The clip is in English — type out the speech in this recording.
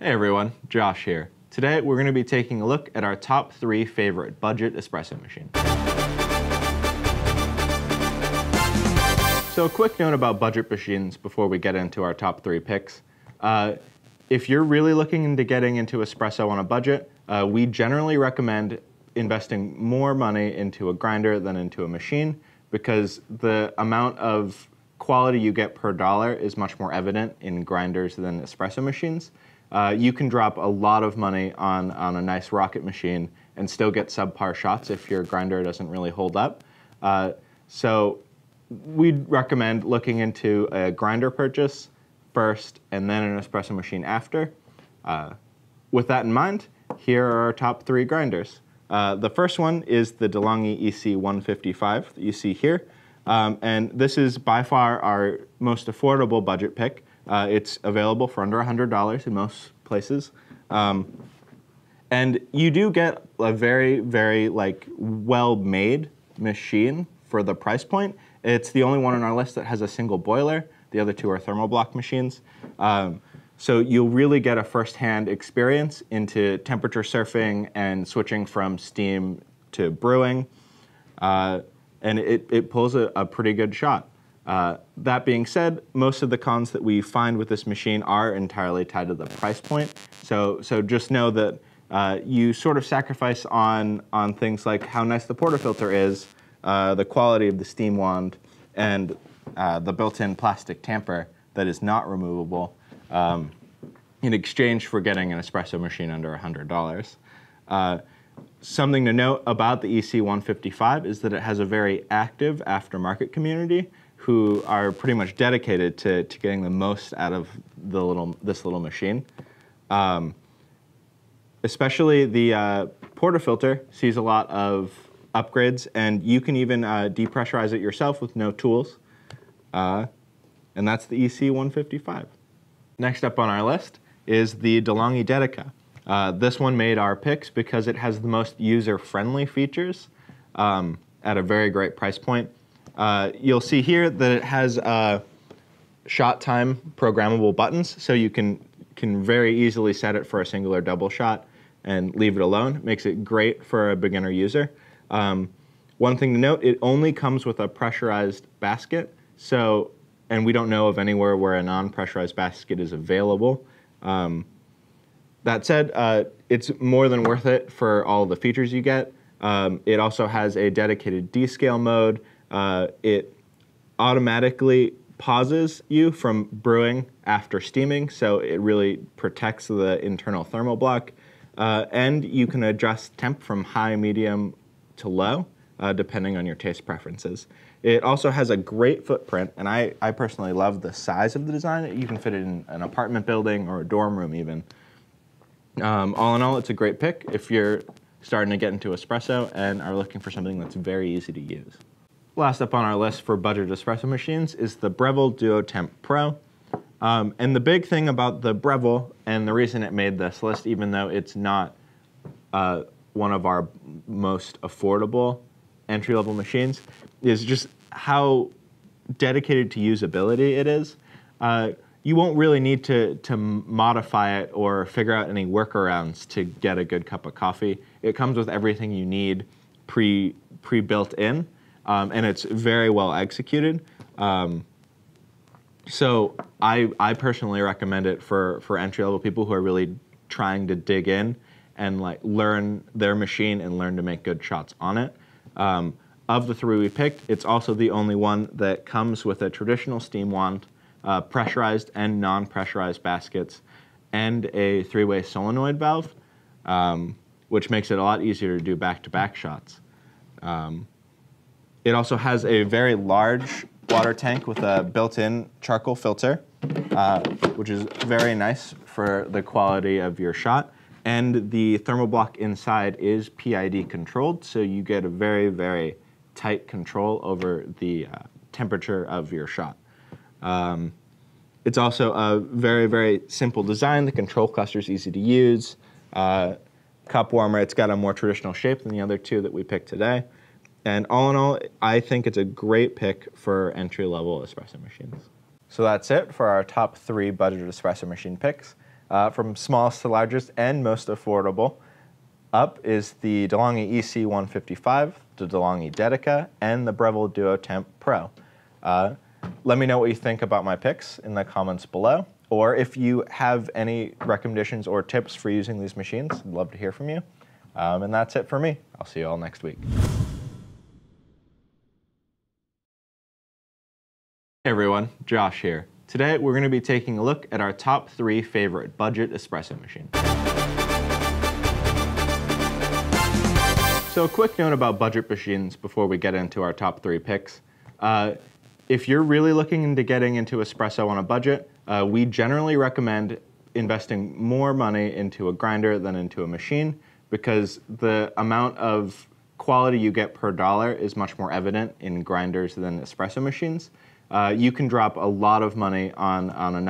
Hey everyone, Josh here. Today we're going to be taking a look at our top 3 favorite budget espresso machines. So a quick note about budget machines before we get into our top 3 picks. If you're really looking into getting into espresso on a budget, we generally recommend investing more money into a grinder than into a machine because the amount of quality you get per dollar is much more evident in grinders than espresso machines. You can drop a lot of money on a nice rocket machine and still get subpar shots if your grinder doesn't really hold up. So we'd recommend looking into a grinder purchase first and then an espresso machine after. With that in mind, here are our top 3 grinders. The first one is the DeLonghi EC155 that you see here. And this is by far our most affordable budget pick. It's available for under $100 in most places. And you do get a very, very well-made machine for the price point. It's the only one on our list that has a single boiler. The other 2 are thermoblock machines. So you'll really get a first-hand experience into temperature surfing and switching from steam to brewing. And it pulls a pretty good shot. That being said, most of the cons that we find with this machine are entirely tied to the price point. So just know that you sort of sacrifice on things like how nice the portafilter is, the quality of the steam wand, and the built-in plastic tamper that is not removable in exchange for getting an espresso machine under $100. Something to note about the EC155 is that it has a very active aftermarket community who are pretty much dedicated to getting the most out of this little machine. Especially the portafilter sees a lot of upgrades, and you can even depressurize it yourself with no tools. And that's the EC155. Next up on our list is the DeLonghi Dedica. This one made our picks because it has the most user-friendly features at a very great price point. You'll see here that it has shot time programmable buttons, so you can very easily set it for a single or double shot and leave it alone. It makes it great for a beginner user. One thing to note, it only comes with a pressurized basket, and we don't know of anywhere where a non-pressurized basket is available. That said, it's more than worth it for all the features you get. It also has a dedicated descale mode. It automatically pauses you from brewing after steaming, so it really protects the internal thermal block. And you can adjust temp from high, medium to low, depending on your taste preferences. It also has a great footprint, and I personally love the size of the design. You can fit it in an apartment building or a dorm room even. All in all, it's a great pick if you're starting to get into espresso and are looking for something that's very easy to use. Last up on our list for budget espresso machines is the Breville DuoTemp Pro. And the big thing about the Breville, and the reason it made this list, even though it's not one of our most affordable entry-level machines, is just how dedicated to usability it is. You won't really need to modify it or figure out any workarounds to get a good cup of coffee. It comes with everything you need pre-built in. And it's very well executed. So I personally recommend it for entry-level people who are really trying to dig in and learn their machine and learn to make good shots on it. Of the 3 we picked, it's also the only one that comes with a traditional steam wand, pressurized and non-pressurized baskets, and a 3-way solenoid valve, which makes it a lot easier to do back-to-back shots. It also has a very large water tank with a built-in charcoal filter, which is very nice for the quality of your shot. And the thermoblock inside is PID controlled, so you get a very, very tight control over the temperature of your shot. It's also a very, very simple design. The control cluster is easy to use. Cup warmer, it's got a more traditional shape than the other 2 that we picked today. And all in all, I think it's a great pick for entry-level espresso machines. So that's it for our top 3 budget espresso machine picks. from smallest to largest and most affordable. Up is the DeLonghi EC155, the DeLonghi Dedica, and the Breville DuoTemp Pro. Let me know what you think about my picks in the comments below, or if you have any recommendations or tips for using these machines, I'd love to hear from you. And that's it for me. I'll see you all next week. Hey everyone, Josh here. Today we're going to be taking a look at our top 3 favorite budget espresso machines. So a quick note about budget machines before we get into our top 3 picks. If you're really looking into getting into espresso on a budget, we generally recommend investing more money into a grinder than into a machine, because the amount of quality you get per dollar is much more evident in grinders than espresso machines. You can drop a lot of money on a